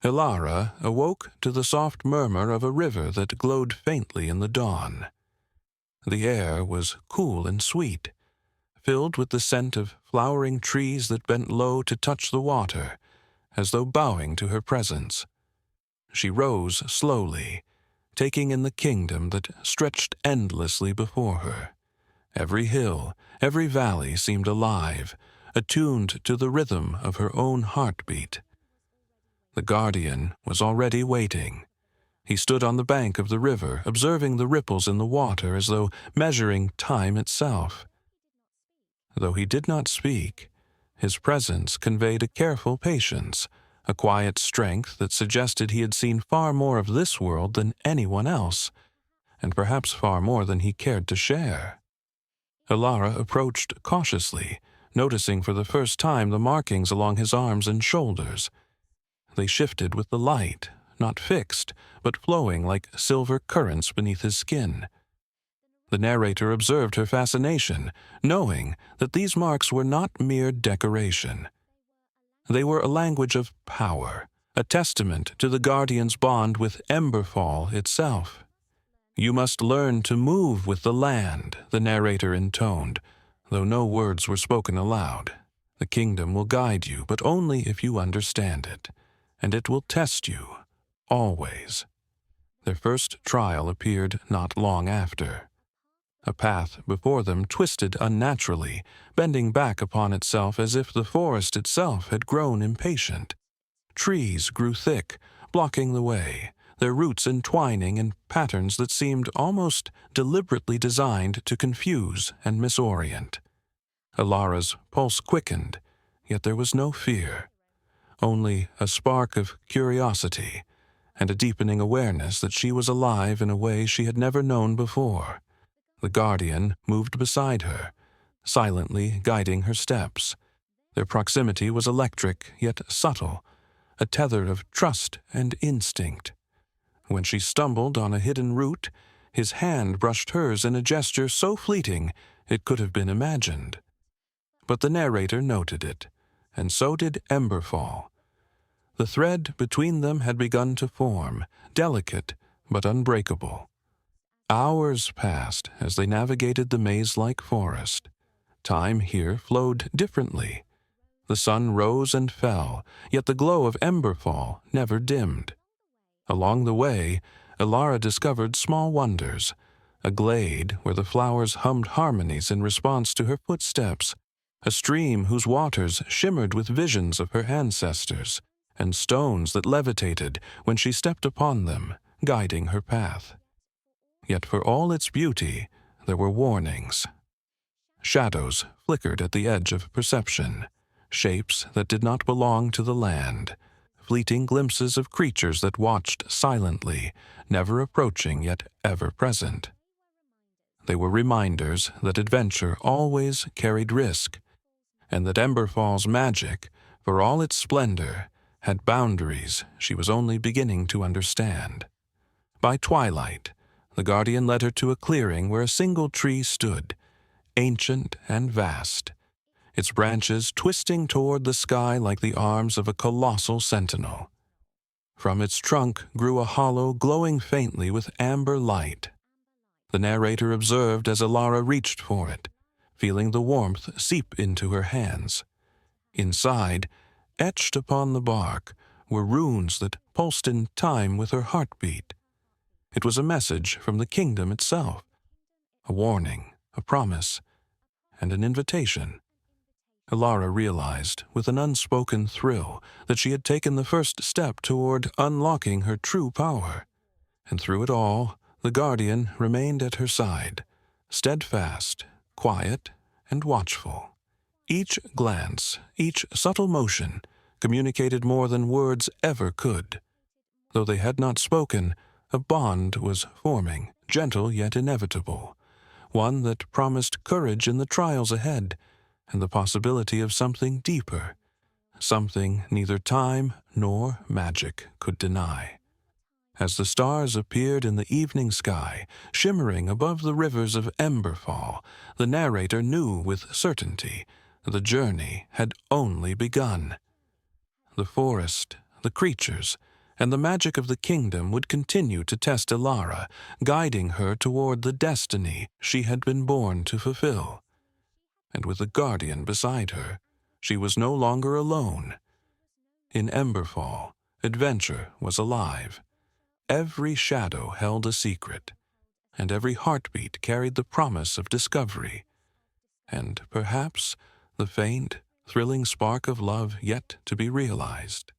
Elara awoke to the soft murmur of a river that glowed faintly in the dawn. The air was cool and sweet, filled with the scent of flowering trees that bent low to touch the water, as though bowing to her presence. She rose slowly, taking in the kingdom that stretched endlessly before her. Every hill, every valley seemed alive, attuned to the rhythm of her own heartbeat. The guardian was already waiting. He stood on the bank of the river, observing the ripples in the water as though measuring time itself. Though he did not speak, his presence conveyed a careful patience, a quiet strength that suggested he had seen far more of this world than anyone else, and perhaps far more than he cared to share. Elara approached cautiously, noticing for the first time the markings along his arms and shoulders. They shifted with the light, not fixed, but flowing like silver currents beneath his skin. The narrator observed her fascination, knowing that these marks were not mere decoration. They were a language of power, a testament to the guardian's bond with Emberfall itself. "You must learn to move with the land," the narrator intoned, though no words were spoken aloud. "The kingdom will guide you, but only if you understand it, and it will test you, always." Their first trial appeared not long after. A path before them twisted unnaturally, bending back upon itself as if the forest itself had grown impatient. Trees grew thick, blocking the way, their roots entwining in patterns that seemed almost deliberately designed to confuse and misorient. Elara's pulse quickened, yet there was no fear, only a spark of curiosity and a deepening awareness that she was alive in a way she had never known before. The guardian moved beside her, silently guiding her steps. Their proximity was electric yet subtle, a tether of trust and instinct. When she stumbled on a hidden root, his hand brushed hers in a gesture so fleeting it could have been imagined. But the narrator noted it, and so did Emberfall. The thread between them had begun to form, delicate but unbreakable. Hours passed as they navigated the maze-like forest. Time here flowed differently. The sun rose and fell, yet the glow of Emberfall never dimmed. Along the way, Elara discovered small wonders, a glade where the flowers hummed harmonies in response to her footsteps, a stream whose waters shimmered with visions of her ancestors, and stones that levitated when she stepped upon them, guiding her path. Yet for all its beauty, there were warnings. Shadows flickered at the edge of perception, shapes that did not belong to the land, fleeting glimpses of creatures that watched silently, never approaching yet ever present. They were reminders that adventure always carried risk, and that Emberfall's magic, for all its splendor, had boundaries she was only beginning to understand. By twilight, the guardian led her to a clearing where a single tree stood, ancient and vast, its branches twisting toward the sky like the arms of a colossal sentinel. From its trunk grew a hollow glowing faintly with amber light. The narrator observed as Elara reached for it, feeling the warmth seep into her hands. Inside, etched upon the bark, were runes that pulsed in time with her heartbeat. It was a message from the kingdom itself, a warning, a promise, and an invitation. Elara realized, with an unspoken thrill, that she had taken the first step toward unlocking her true power. And through it all, the guardian remained at her side, steadfast, quiet, and watchful. Each glance, each subtle motion, communicated more than words ever could. Though they had not spoken, a bond was forming, gentle yet inevitable, one that promised courage in the trials ahead, and the possibility of something deeper, something neither time nor magic could deny. As the stars appeared in the evening sky, shimmering above the rivers of Emberfall, the narrator knew with certainty the journey had only begun. The forest, the creatures, and the magic of the kingdom would continue to test Elara, guiding her toward the destiny she had been born to fulfill. And with a guardian beside her, she was no longer alone. In Emberfall, adventure was alive. Every shadow held a secret, and every heartbeat carried the promise of discovery, and perhaps the faint, thrilling spark of love yet to be realized.